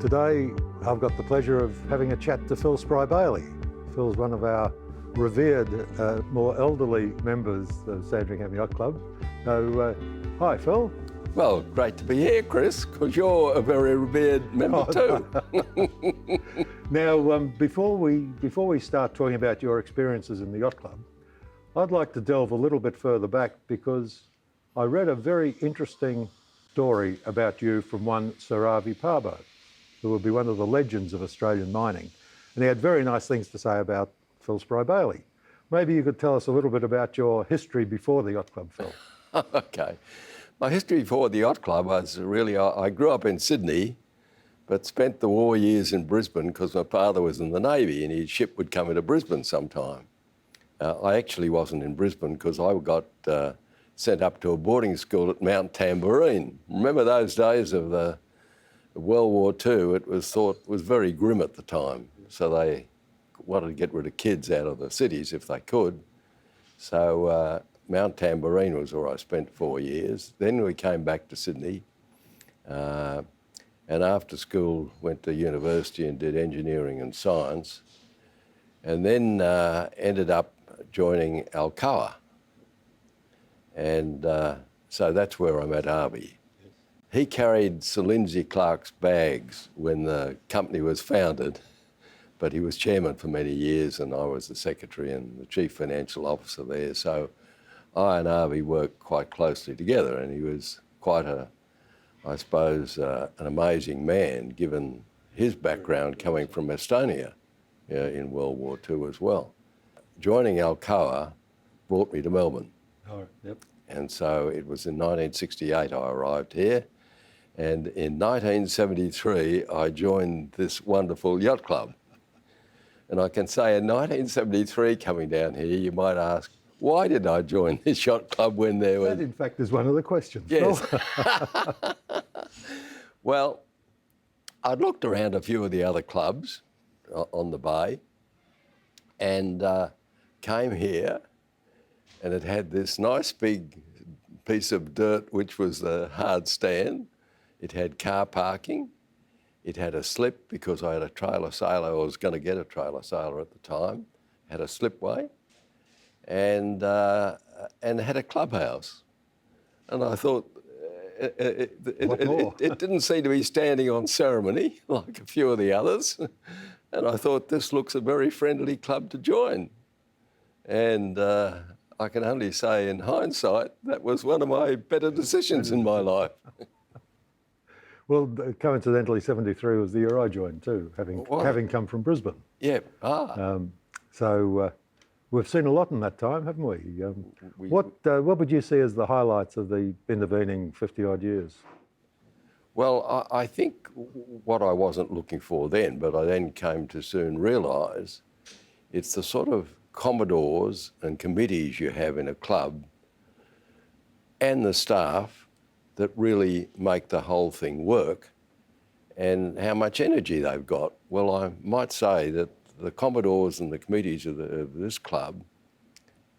Today, I've got the pleasure of having a chat to Phil Spry-Bailey. Phil's one of our revered, more elderly members of Sandringham Yacht Club. So, hi, Phil. Well, great to be here, Chris, because you're a very revered member too. Now, before we start talking about your experiences in the yacht club, I'd like to delve a little bit further back because I read a very interesting story about you from one Sir R.V. Parbo, who will be one of the legends of Australian mining. And he had very nice things to say about Phil Spry-Bailey. Maybe you could tell us a little bit about your history before the yacht club, Phil. Okay. My history before the yacht club was really, I grew up in Sydney, but spent the war years in Brisbane because my father was in the Navy and his ship would come into Brisbane sometime. I actually wasn't in Brisbane because I got sent up to a boarding school at Mount Tambourine. Remember those days of the World War II? It was thought was very grim at the time, so they wanted to get rid of kids out of the cities if they could. So Mount Tambourine was where I spent 4 years. Then we came back to Sydney, and after school went to university and did engineering and science, and then ended up joining Alcoa. And so that's where I met Harvey. He carried Sir Lindsay Clark's bags when the company was founded, but he was chairman for many years and I was the secretary and the chief financial officer there. So I and Harvey worked quite closely together, and he was quite I suppose, an amazing man given his background coming from Estonia in World War II as well. Joining Alcoa brought me to Melbourne. Oh, yep. And so it was in 1968 I arrived here, and in 1973 I joined this wonderful yacht club. And I can say in 1973 coming down here, you might ask, why did I join this yacht club when there was... That in fact is one of the questions. Yes. Well, I'd looked around a few of the other clubs on the bay and came here, and it had this nice big piece of dirt which was the hard stand. It had car parking. It had a slip because I had a trailer sailor, I was going to get a trailer sailor at the time, had a slipway, and had a clubhouse. And I thought, it didn't seem to be standing on ceremony like a few of the others. And I thought, this looks a very friendly club to join. And I can only say in hindsight, that was one of my better decisions in my life. Well, coincidentally, 73 was the year I joined too, having come from Brisbane. Yeah. So we've seen a lot in that time, haven't we? What would you see as the highlights of the intervening 50-odd years? Well, I think what I wasn't looking for then, but I then came to soon realise, it's the sort of commodores and committees you have in a club and the staff that really make the whole thing work, and how much energy they've got. Well, I might say that the commodores and the committees of this club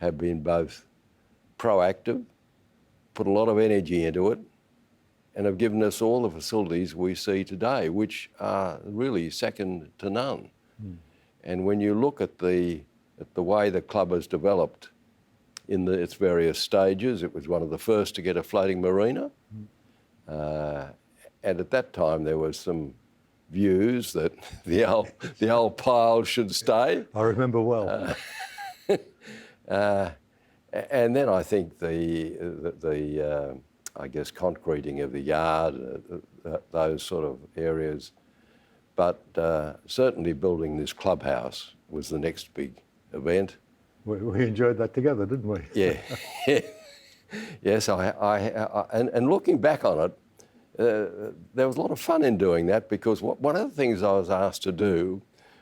have been both proactive, put a lot of energy into it, and have given us all the facilities we see today, which are really second to none. And when you look at the way the club has developed in its various stages, it was one of the first to get a floating marina. And at that time, there was some views that the old pile should stay. I remember well. And then I think the I guess concreting of the yard, those sort of areas. But certainly building this clubhouse was the next big event. We enjoyed that together, didn't we? Yeah. Yes, and looking back on it, there was a lot of fun in doing that, because one of the things I was asked to do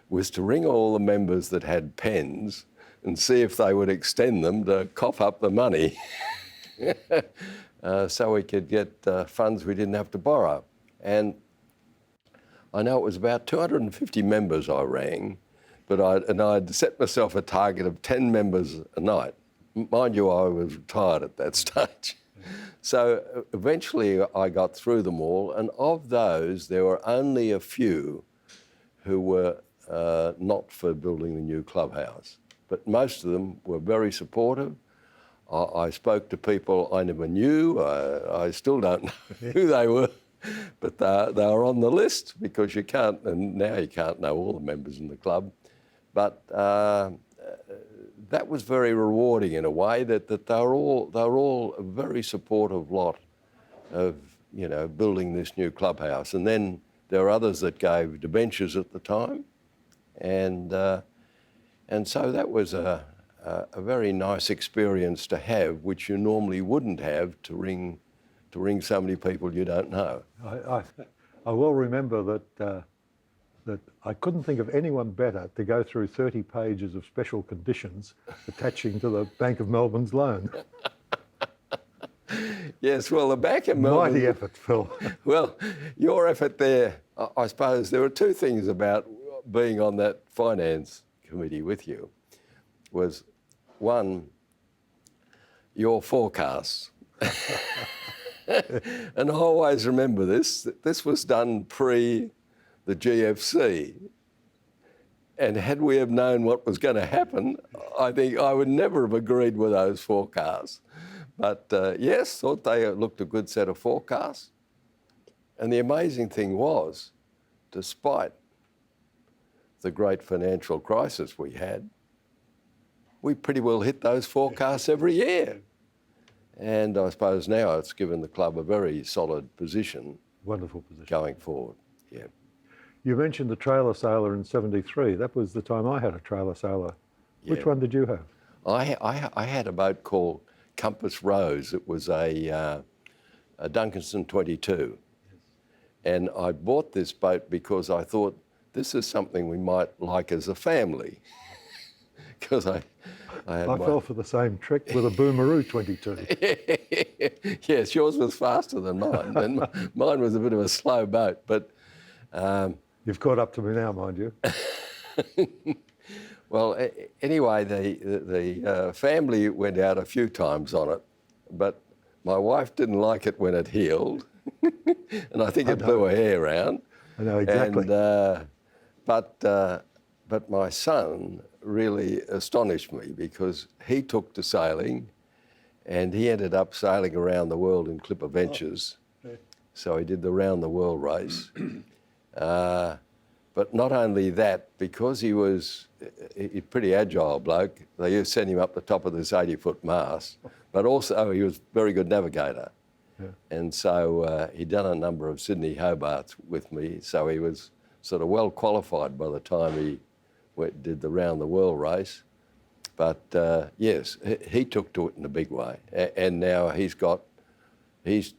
was to ring all the members that had pens and see if they would extend them to cough up the money so we could get funds we didn't have to borrow. And I know it was about 250 members I rang, but I'd set myself a target of 10 members a night. Mind you, I was retired at that stage. So eventually I got through them all, and of those, there were only a few who were not for building the new clubhouse. But most of them were very supportive. I spoke to people I never knew. I still don't know who they were, but they were on the list because you can't, and now you can't know all the members in the club. But that was very rewarding in a way that they were all a very supportive lot of, you know, building this new clubhouse. And then there were others that gave debentures at the time, and so that was a very nice experience to have, which you normally wouldn't have to ring so many people you don't know. I well remember that I couldn't think of anyone better to go through 30 pages of special conditions attaching to the Bank of Melbourne's loan. Yes, well, the Bank of Melbourne... Mighty effort, Phil. Well, your effort there, I suppose there were two things about being on that finance committee with you. Was one, your forecasts. And I always remember this. This was done pre the GFC. And had we have known what was going to happen, I think I would never have agreed with those forecasts. But yes, thought they looked a good set of forecasts. And the amazing thing was, despite the great financial crisis we had, we pretty well hit those forecasts every year. And I suppose now it's given the club a very solid position. Wonderful position. Going forward, yeah. You mentioned the trailer sailor in '73. That was the time I had a trailer sailor. Yeah. Which one did you have? I had a boat called Compass Rose. It was a Duncanson 22. Yes. And I bought this boat because I thought this is something we might like as a family. Because I fell for the same trick with a Boomeroo 22. Yes, yours was faster than mine, and mine was a bit of a slow boat. But you've caught up to me now, mind you. Well, anyway, the family went out a few times on it, but my wife didn't like it when it heeled, and I think it blew her hair around. I know exactly. And, but my son really astonished me because he took to sailing, and he ended up sailing around the world in Clipper Ventures. Oh, yeah. So he did the round the world race. But not only that, because he was a pretty agile bloke, they used to send him up the top of this 80-foot mast, but also he was a very good navigator. Yeah. And so he'd done a number of Sydney Hobarts with me, so he was sort of well qualified by the time he did the round the world race. But yes, he took to it in a big way. And now he's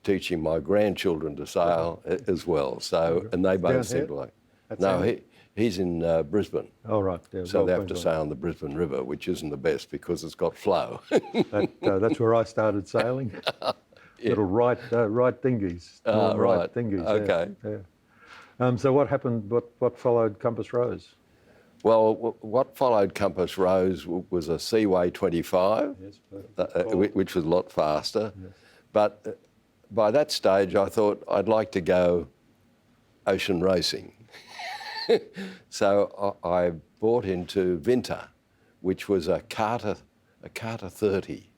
teaching my grandchildren to sail as well. So, and they both seem to like. No, he's in Brisbane. Oh, right. Yeah, so they have to sail on the Brisbane River, which isn't the best because it's got flow. That's where I started sailing. Yeah. Little right dinghies. Right dinghies. Okay. Yeah. So what happened? What followed Compass Rose? Well, what followed Compass Rose was a Seaway 25, yes, which was a lot faster. Yes. But by that stage, I thought I'd like to go ocean racing. So I bought into Vinter, which was a Carter 30.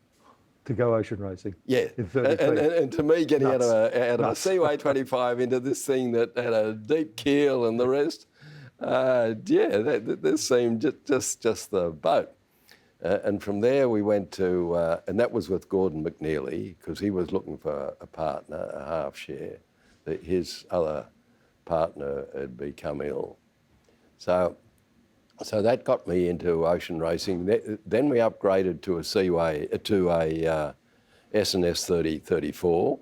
To go ocean racing? Yeah. In 30 feet. And to me, getting out of a Seaway 25 into this thing that had a deep keel and the rest, this seemed just the boat. And from there we went to, and that was with Gordon McNeely, because he was looking for a partner, a half share. His other partner had become ill. So that got me into ocean racing. Then we upgraded to a Seaway, to a S&S 3034.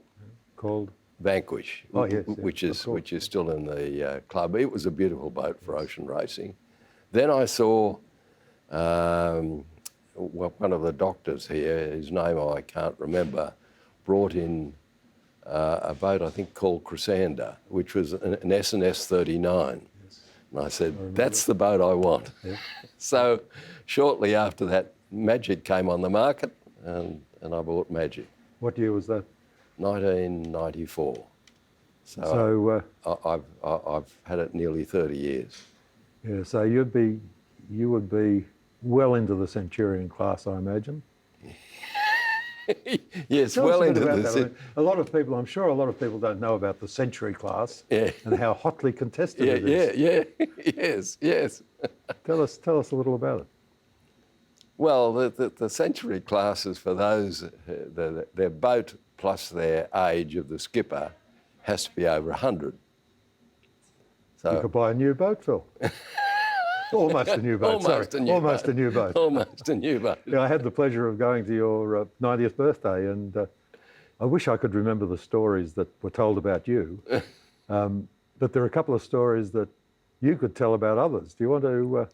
Called? Vanquish, which is still in the club. It was a beautiful boat for ocean racing. Then I saw one of the doctors here, his name I can't remember, brought in a boat I think called Crusander, which was an S&S 39. Yes. And I said, that's the boat I want. Yeah. So shortly after that, Magic came on the market, and I bought Magic. What year was that? 1994. So, I've had it nearly 30 years. yeah, so you would be well into the Centurion class, I imagine. Yes, Tell well us a bit into about this. that. I mean, a lot of people, I'm sure a lot of people don't know about the Century class Yeah. and how hotly contested it is. Yes. Tell us a little about it. Well, the century classes for those, their boat plus their age of the skipper has to be over 100. You So could buy a new boat, Phil. Almost a new boat, almost sorry. a new Almost boat. a new boat. Almost a new boat. Yeah, I had the pleasure of going to your 90th birthday, and I wish I could remember the stories that were told about you. But there are a couple of stories that you could tell about others. Do you want to,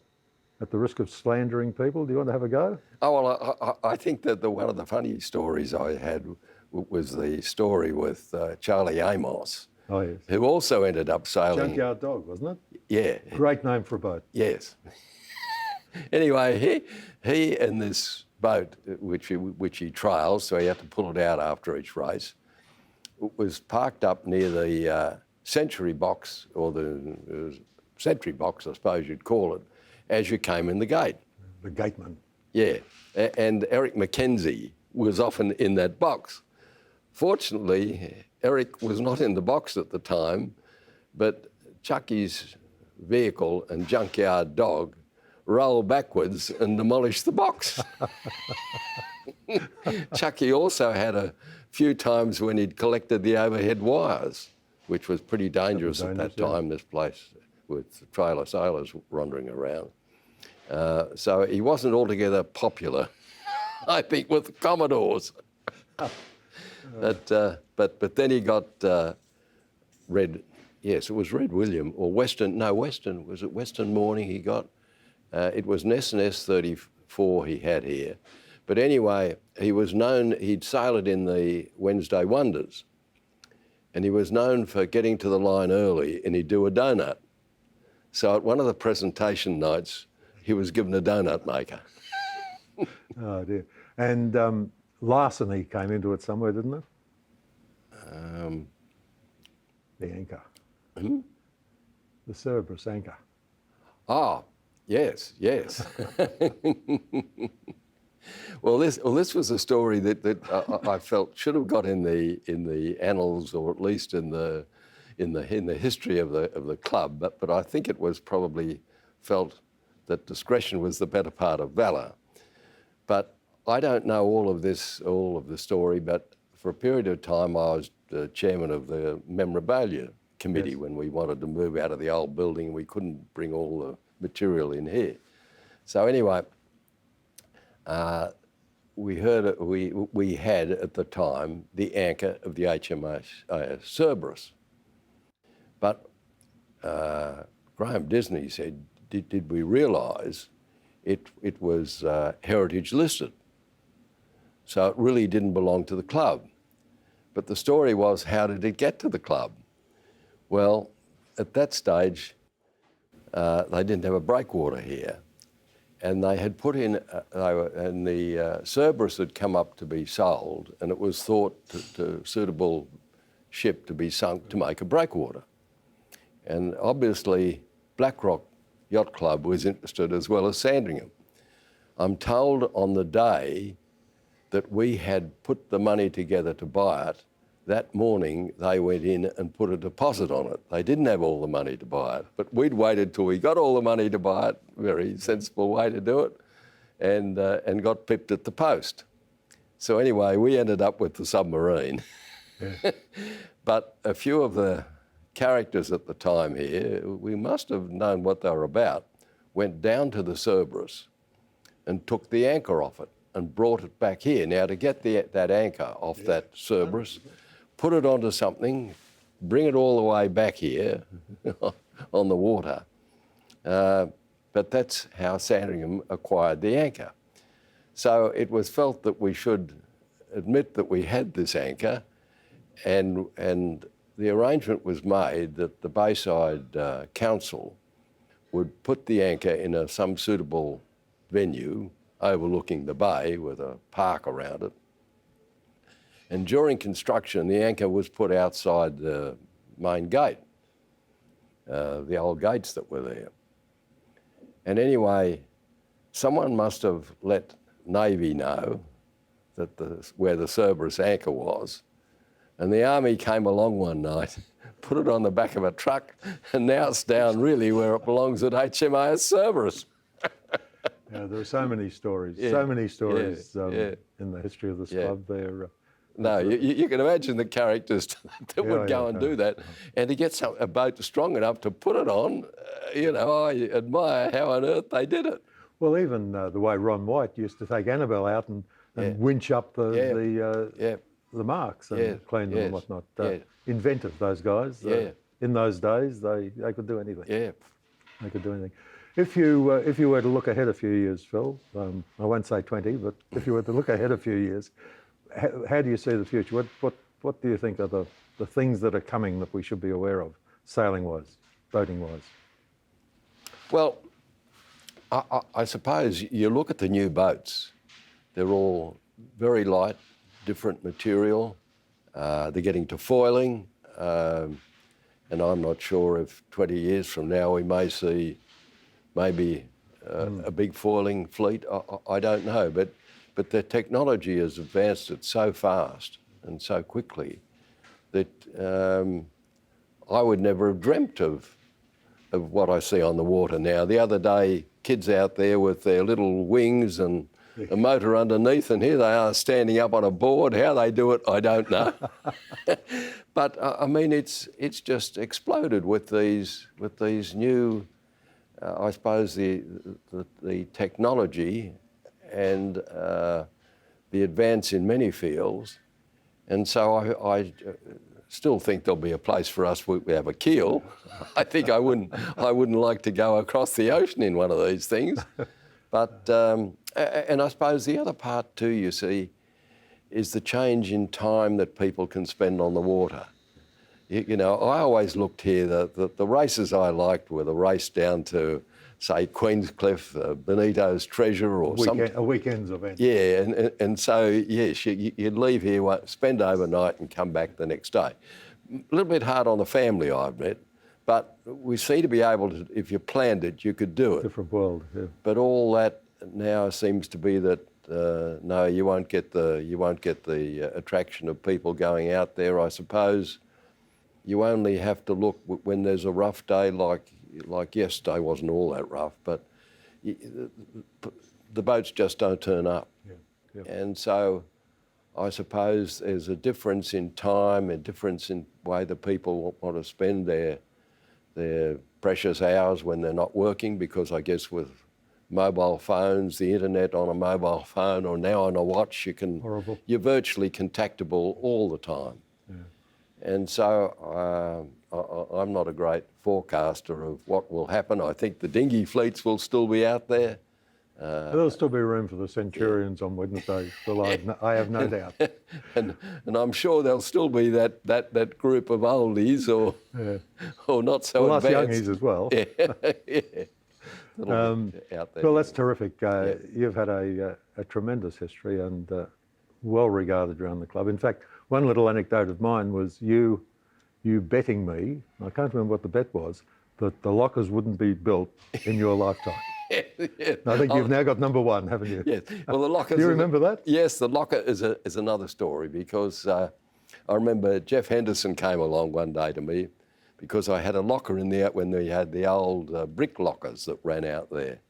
at the risk of slandering people, do you want to have a go? Oh, well, I think that one of the funny stories I had was the story with Charlie Amos, Oh, yes. who also ended up sailing. Junkyard Dog, wasn't it? Yeah. Great name for a boat. Yes. Anyway, he and this boat, which he trials, so he had to pull it out after each race, was parked up near the sentry box, or the sentry box, I suppose you'd call it, as you came in the gate. The gateman. Yeah, and Eric Mackenzie was often in that box. Fortunately, Eric was not in the box at the time, but Chucky's vehicle and Junkyard Dog rolled backwards and demolished the box. Chucky also had a few times when he'd collected the overhead wires, which was pretty dangerous at that time, this place, with trailer sailors wandering around. So he wasn't altogether popular, I think, with the Commodores. But then he got Red, yes, it was Red William, or Western, was it Western Morning he got? It was an S&S 34 he had here. But anyway, he was known, he'd sailed in the Wednesday Wonders, and he was known for getting to the line early, and he'd do a donut. So at one of the presentation nights, he was given a donut maker. Oh, dear. And larceny came into it somewhere, didn't it? The anchor. The Cerberus Anchor. Oh, yes. Well, this was a story that I felt should have got in the annals, or at least in the history of the club. But I think it was probably felt that discretion was the better part of valour. But I don't know all of the story. But for a period of time, I was the chairman of the memorabilia committee. Yes. When we wanted to move out of the old building, we couldn't bring all the material in here. So anyway, we had at the time the anchor of the HMS Cerberus. But Graham Disney said, did we realise it was heritage listed? So it really didn't belong to the club. But the story was, how did it get to the club? Well, at that stage, they didn't have a breakwater here. And they had put in, and the Cerberus had come up to be sold, and it was thought to suitable ship to be sunk to make a breakwater. And obviously, Blackrock Yacht Club was interested, as well as Sandringham. I'm told on the day that we had put the money together to buy it, that morning they went in and put a deposit on it. They didn't have all the money to buy it, but we'd waited till we got all the money to buy it, very sensible way to do it, and got pipped at the post. So anyway, we ended up with the submarine. Yeah. But a few of the characters at the time here, we must have known what they were about, went down to the Cerberus and took the anchor off it and brought it back here. Now, to get that anchor off that Cerberus, put it onto something, bring it all the way back here on the water. But that's how Sandringham acquired the anchor. So it was felt that we should admit that we had this anchor, and the arrangement was made that the Bayside Council would put the anchor in some suitable venue overlooking the bay with a park around it. And during construction, the anchor was put outside the main gate, the old gates that were there. And anyway, someone must have let Navy know that where the Cerberus Anchor was, and the Army came along one night, put it on the back of a truck, and now it's down really where it belongs at HMAS Cerberus. Yeah, there are so many stories, Yeah, so many stories yeah. in the history of this Yeah. club there. No, you can imagine the characters that would go and do that. And to get a boat strong enough to put it on, I admire how on earth they did it. Well, even the way Ron White used to take Annabelle out and winch up the marks and clean them and whatnot. Inventive, those guys. In those days, they could do anything. Yeah. They could do anything. If you were to look ahead a few years, Phil, I won't say 20, but if you were to look ahead a few years, how do you see the future? What do you think are the things that are coming that we should be aware of, sailing-wise, boating-wise? Well, I suppose you look at the new boats. They're all very light, different material. They're getting to foiling. And I'm not sure if 20 years from now we may see maybe a big foiling fleet. I don't know. But the technology has advanced it so fast and so quickly that I would never have dreamt of what I see on the water now. The other day, kids out there with their little wings and a motor underneath, and here they are standing up on a board. How they do it, I don't know. But I mean, it's just exploded with these new, I suppose the technology and the advance in many fields. And so I still think there'll be a place for us. We have a keel. I think I wouldn't like to go across the ocean in one of these things. But and I suppose the other part too, you see, is the change in time that people can spend on the water. I always looked here, the races I liked were the race down to, say, Queenscliff, Benito's Treasure or something. A weekend's event. Yeah, and so, yes, you'd leave here, spend overnight and come back the next day. A little bit hard on the family, I admit, but we seem to be able to, if you planned it, you could do it. Different world, yeah. But all that now seems to be that, no, you won't get the attraction of people going out there. I suppose you only have to look when there's a rough day like yesterday wasn't all that rough, but the boats just don't turn up. Yeah. And so I suppose there's a difference in time, a difference in way the people want to spend their precious hours when they're not working, because I guess with mobile phones, the internet on a mobile phone or now on a watch, you're virtually contactable all the time. Yeah. And so I'm not a great forecaster of what will happen. I think the dinghy fleets will still be out there. There'll still be room for the Centurions on Wednesday, Phil, I have no doubt. And I'm sure there'll still be that group of oldies or not so well, advanced. Us youngies as well. Yeah. Out there. Well, that's terrific. You've had a tremendous history and well regarded around the club. In fact, one little anecdote of mine was you betting me, I can't remember what the bet was, that the lockers wouldn't be built in your lifetime. Yeah. I think you've now got number one, haven't you? Yes. Well, the lockers. Do you remember that? Yes, the locker is another story, because I remember Jeff Henderson came along one day to me because I had a locker in there when they had the old brick lockers that ran out there.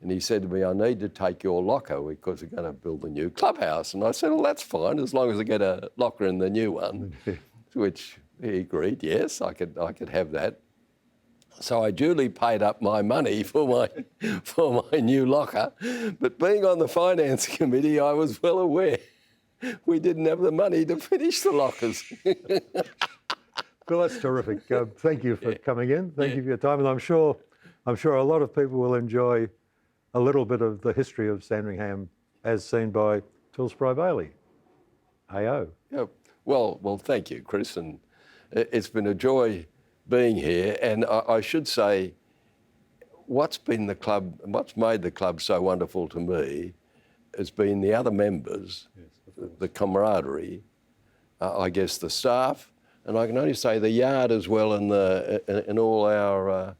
And he said to me, I need to take your locker because we're going to build a new clubhouse. And I said, well, that's fine, as long as I get a locker in the new one, to which he agreed, yes, I could have that. So I duly paid up my money for my new locker. But being on the finance committee, I was well aware we didn't have the money to finish the lockers. Well, that's terrific. Thank you for coming in. Thank you for your time. And I'm sure a lot of people will enjoy a little bit of the history of Sandringham as seen by Philip Spry-Bailey AO. Yeah. Well, thank you, Chris. And it's been a joy being here. And I should say, what's made the club so wonderful to me has been the other members, the camaraderie, I guess, the staff, and I can only say the yard as well, and all our,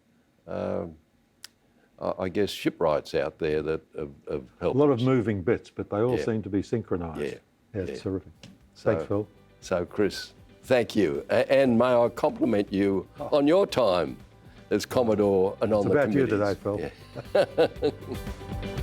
I guess, shipwrights out there that have helped. A lot of us. moving bits, but they all seem to be synchronised. Yeah. It's terrific. Thanks, Phil. So, Chris, thank you. And may I compliment you on your time as Commodore and on the It's about you committees. today, Phil. Yeah.